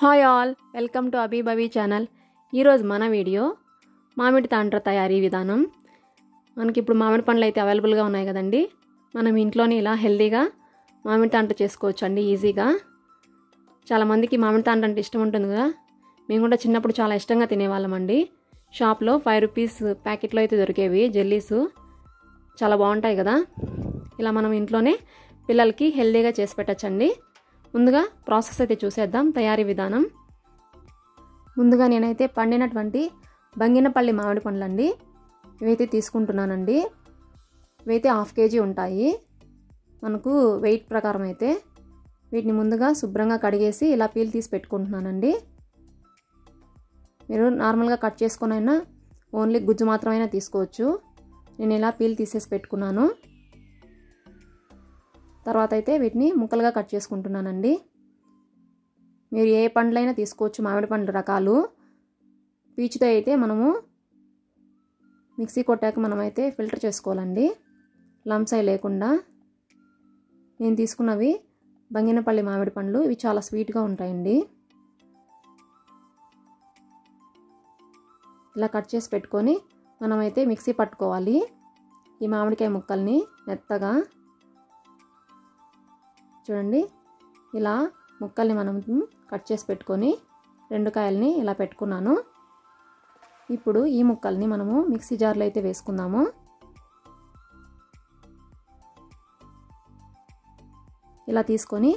Hi all, welcome to అబీబవి channel. ఈరోజు మన వీడియో మామిడి తాండ్ర తయారీ విధానం. మనకి ఇప్పుడు మామిడి పండ్లు అయితే అవైలబుల్గా ఉన్నాయి కదండి. మనం ఇంట్లోనే ఇలా హెల్తీగా మామిడి తాండ్ర చేసుకోవచ్చు అండి, ఈజీగా. చాలామందికి మామిడి తాండ్ర అంటే ఇష్టం ఉంటుంది కదా. మేము కూడా చిన్నప్పుడు చాలా ఇష్టంగా తినేవాళ్ళం అండి. షాప్లో 5 రూపీస్ ప్యాకెట్లో అయితే దొరికేవి జెల్లీసు, చాలా బాగుంటాయి కదా. ఇలా మనం ఇంట్లోనే పిల్లలకి హెల్తీగా చేసి పెట్టచ్చండి. ముందుగా ప్రాసెస్ అయితే చూసేద్దాం, తయారీ విధానం. ముందుగా నేనైతే పండినటువంటి బంగినపల్లి మామిడి పండ్లు అండి, ఇవైతే తీసుకుంటున్నానండి. ఇవైతే 1/2 kg ఉంటాయి మనకు వెయిట్ ప్రకారం. అయితే వీటిని ముందుగా శుభ్రంగా కడిగేసి ఇలా పీల్ తీసి పెట్టుకుంటున్నానండి. మీరు నార్మల్గా కట్ చేసుకునైనా ఓన్లీ గుజ్జు మాత్రమైనా తీసుకోవచ్చు. నేను ఇలా పీల్ తీసేసి పెట్టుకున్నాను. తర్వాత అయితే వీటిని ముక్కలుగా కట్ చేసుకుంటున్నానండి. మీరు ఏ పండ్లైనా తీసుకోవచ్చు, మామిడి పండ్ల రకాలు. పీచుతో అయితే మనము మిక్సీ కొట్టాక మనమైతే ఫిల్టర్ చేసుకోవాలండి, లంప్స్ అయి లేకుండా. నేను తీసుకున్నవి బంగినపల్లి మామిడి పండ్లు, ఇవి చాలా స్వీట్గా ఉంటాయండి. ఇలా కట్ చేసి పెట్టుకొని మనమైతే మిక్సీ పట్టుకోవాలి ఈ మామిడికాయ ముక్కల్ని మెత్తగా. చూడండి, ఇలా ముక్కల్ని మనం కట్ చేసి పెట్టుకొని 2 కాయల్ని ఇలా పెట్టుకున్నాను. ఇప్పుడు ఈ ముక్కల్ని మనము మిక్సీ జార్లో అయితే వేసుకుందాము. ఇలా తీసుకొని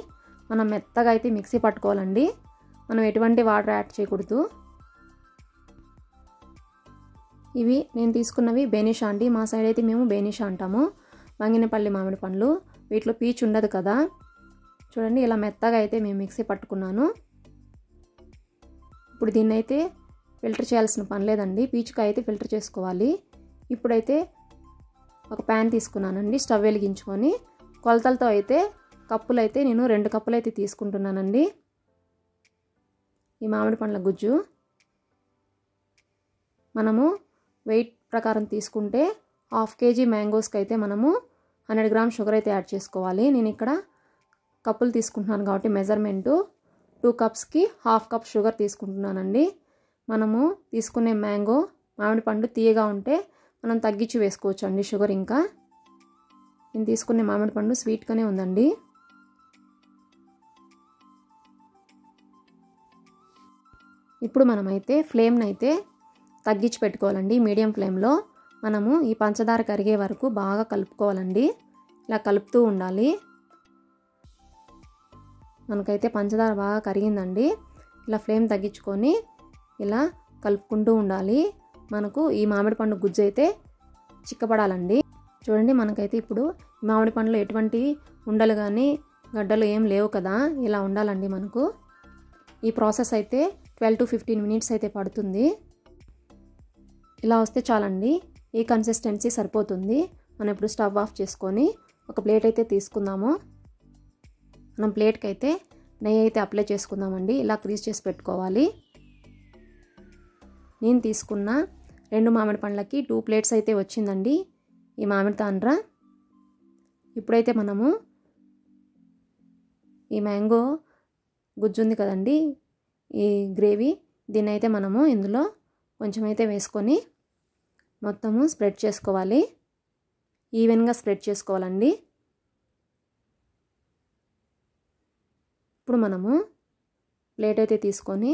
మనం మెత్తగా అయితే మిక్సీ పట్టుకోవాలండి. మనం ఎటువంటి వాటర్ యాడ్ చేయకూడదు. ఇవి నేను తీసుకున్నవి బేనిషా అండి, మా సైడ్ అయితే మేము బేనిషా అంటాము. బంగినపల్లి మామిడి పండ్లు, వీటిలో పీచు ఉండదు కదా. చూడండి, ఇలా మెత్తగా అయితే మేము మిక్సీ పట్టుకున్నాను. ఇప్పుడు దీన్ని అయితే ఫిల్టర్ చేయాల్సిన పని లేదండి, పీచుకాయ అయితే ఫిల్టర్ చేసుకోవాలి. ఇప్పుడైతే ఒక ప్యాన్ తీసుకున్నానండి, స్టవ్ వెలిగించుకొని. కొలతలతో అయితే కప్పులు అయితే నేను 2 కప్పులు అయితే తీసుకుంటున్నానండి. ఈ మామిడి పండ్ల గుజ్జు మనము వెయిట్ ప్రకారం తీసుకుంటే 1/2 kg మ్యాంగోస్కి అయితే మనము 100 గ్రామ్ షుగర్ అయితే యాడ్ చేసుకోవాలి. నేను ఇక్కడ కప్పులు తీసుకుంటున్నాను కాబట్టి మెజర్మెంటు 2 కప్స్కి 1/2 కప్ షుగర్ తీసుకుంటున్నానండి. మనము తీసుకునే మామిడి పండు తీయగా ఉంటే మనం తగ్గించి వేసుకోవచ్చు అండి షుగర్. ఇంకా నేను తీసుకునే మామిడి పండు స్వీట్గానే ఉందండి. ఇప్పుడు మనమైతే ఫ్లేమ్ని అయితే తగ్గించి పెట్టుకోవాలండి, మీడియం ఫ్లేమ్లో. మనము ఈ పంచదార కరిగే వరకు బాగా కలుపుకోవాలండి. ఇలా కలుపుతూ ఉండాలి. మనకైతే పంచదార బాగా కరిగిందండి. ఇలా ఫ్లేమ్ తగ్గించుకొని ఇలా కలుపుకుంటూ ఉండాలి. మనకు ఈ మామిడి పండు గుజ్జు అయితే చిక్కపడాలండి. చూడండి, మనకైతే ఇప్పుడు మామిడి పండులో ఎటువంటి ఉండలు కానీ గడ్డలు ఏం లేవు కదా. ఇలా ఉండాలండి మనకు. ఈ ప్రాసెస్ అయితే 12 to 15 మినిట్స్ అయితే పడుతుంది. ఇలా వస్తే చాలండి, ఈ కన్సిస్టెన్సీ సరిపోతుంది. మనం ఇప్పుడు స్టవ్ ఆఫ్ చేసుకొని ఒక ప్లేట్ అయితే తీసుకుందాము. మనం ప్లేట్కి అయితే నెయ్యి అయితే అప్లై చేసుకుందామండి. ఇలా క్రీజ్ చేసి పెట్టుకోవాలి. నేను తీసుకున్న 2 మామిడి పండ్లకి 2 ప్లేట్స్ అయితే వచ్చిందండి ఈ మామిడి తాండ్ర. ఇప్పుడైతే మనము ఈ మ్యాంగో గుజ్జు ఉంది కదండి, ఈ గ్రేవీ, దీన్ని అయితే మనము ఇందులో కొంచెం అయితే వేసుకొని మొత్తము స్ప్రెడ్ చేసుకోవాలి. ఈవెన్గా స్ప్రెడ్ చేసుకోవాలండి. ఇప్పుడు మనము ప్లేట్ అయితే తీసుకొని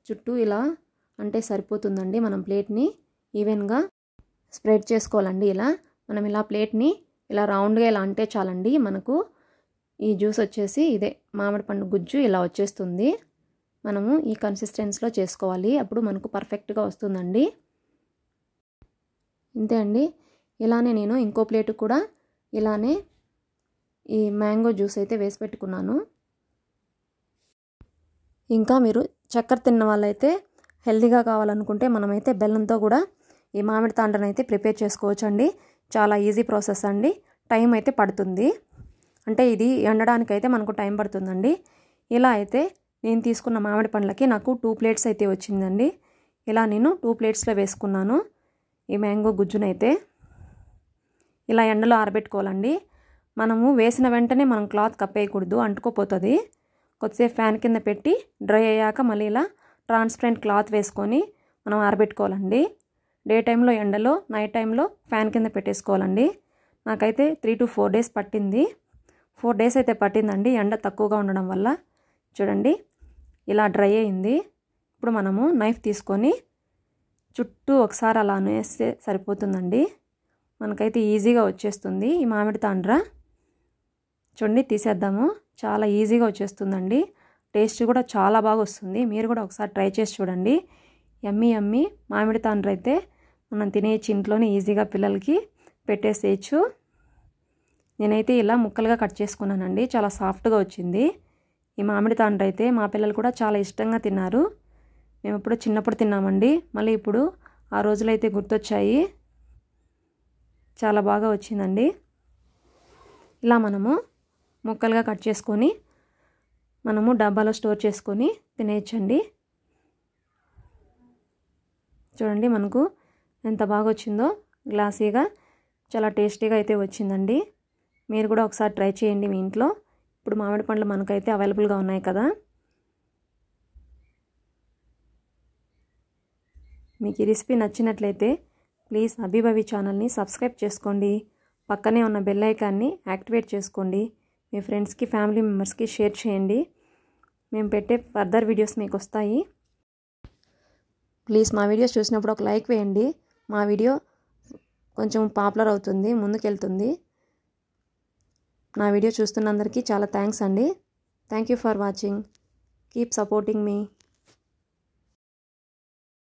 చుట్టూ ఇలా అంటే సరిపోతుందండి. మనం ప్లేట్ని ఈవెన్గా స్ప్రెడ్ చేసుకోవాలండి. ఇలా మనం ఇలా ప్లేట్ని ఇలా రౌండ్గా ఇలా అంటే చాలండి, మనకు ఈ జ్యూస్ వచ్చేసి ఇదే మామిడి పండు గుజ్జు ఇలా వచ్చేస్తుంది. మనము ఈ కన్సిస్టెన్సీలో చేసుకోవాలి, అప్పుడు మనకు పర్ఫెక్ట్గా వస్తుందండి. ఇంతే అండి. ఇలానే నేను ఇంకో ప్లేటు కూడా ఇలానే ఈ మ్యాంగో జ్యూస్ అయితే వేసి పెట్టుకున్నాను. ఇంకా మీరు చక్కెర తిన్న వాళ్ళైతే హెల్తీగా కావాలనుకుంటే మనమైతే బెల్లంతో కూడా ఈ మామిడి తాండ్రను అయితే ప్రిపేర్ చేసుకోవచ్చు అండి. చాలా ఈజీ ప్రాసెస్ అండి, టైం అయితే పడుతుంది. అంటే ఇది ఎండడానికి అయితే మనకు టైం పడుతుందండి. ఇలా అయితే నేను తీసుకున్న మామిడి పండ్లకి నాకు 2 ప్లేట్స్ అయితే వచ్చిందండి. ఇలా నేను 2 ప్లేట్స్లో వేసుకున్నాను ఈ మ్యాంగో గుజ్జునైతే. ఇలా ఎండలో ఆరబెట్టుకోవాలండి. మనము వేసిన వెంటనే మనం క్లాత్ కప్పేయకూడదు, అంటుకోపోతుంది. కొద్దిసేపు ఫ్యాన్ కింద పెట్టి డ్రై అయ్యాక మళ్ళీ ఇలా ట్రాన్స్పరెంట్ క్లాత్ వేసుకొని మనం ఆరబెట్టుకోవాలండి. డే టైంలో ఎండలో, నైట్ టైంలో ఫ్యాన్ కింద పెట్టేసుకోవాలండి. నాకైతే 3 to 4 days పట్టింది. 4 days అయితే పట్టిందండి, ఎండ తక్కువగా ఉండడం వల్ల. చూడండి ఇలా డ్రై అయింది. ఇప్పుడు మనము నైఫ్ తీసుకొని చుట్టూ ఒకసారి అలా వేస్తే సరిపోతుందండి. మనకైతే ఈజీగా వచ్చేస్తుంది ఈ మామిడి తాండ్ర. చూడండి తీసేద్దాము. చాలా ఈజీగా వచ్చేస్తుందండి. టేస్ట్ కూడా చాలా బాగా వస్తుంది. మీరు కూడా ఒకసారి ట్రై చేసి చూడండి. యమ్మీ యమ్మీ మామిడి తాండ్ర అయితే మనం తినేయచ్చు, ఇంట్లోనే ఈజీగా పిల్లలకి పెట్టేసేయచ్చు. నేనైతే ఇలా ముక్కలుగా కట్ చేసుకున్నానండి. చాలా సాఫ్ట్గా వచ్చింది ఈ మామిడి తాండ్ర అయితే. మా పిల్లలు కూడా చాలా ఇష్టంగా తిన్నారు. మేము ఇప్పుడు చిన్నప్పుడు తిన్నామండి, మళ్ళీ ఇప్పుడు ఆ రోజులైతే గుర్తొచ్చాయి. చాలా బాగా వచ్చిందండి. ఇలా మనము ముక్కలుగా కట్ చేసుకొని మనము డబ్బాలో స్టోర్ చేసుకొని తినేయచ్చండి. చూడండి మనకు ఎంత బాగా వచ్చిందో, గ్లాసీగా చాలా టేస్టీగా అయితే వచ్చిందండి. మీరు కూడా ఒకసారి ట్రై చేయండి మీ ఇంట్లో. ఇప్పుడు మామిడి పండ్లు మనకైతే అవైలబుల్గా ఉన్నాయి కదా. మీకు ఈ రెసిపీ నచ్చినట్లయితే ప్లీజ్ అభిభవి ఛానల్ని సబ్స్క్రైబ్ చేసుకోండి. పక్కనే ఉన్న బెల్ ఐకాన్ని యాక్టివేట్ చేసుకోండి. మీ ఫ్రెండ్స్కి, ఫ్యామిలీ మెంబర్స్కి షేర్ చేయండి. మేము పెట్టే ఫర్దర్ వీడియోస్ మీకు వస్తాయి. ప్లీజ్ మా వీడియోస్ చూసినప్పుడు ఒక లైక్ వేయండి. మా వీడియో కొంచెం పాపులర్ అవుతుంది, ముందుకెళ్తుంది. నా వీడియో చూస్తున్న అందరికీ చాలా థ్యాంక్స్ అండి. Thank you for watching. Keep supporting me.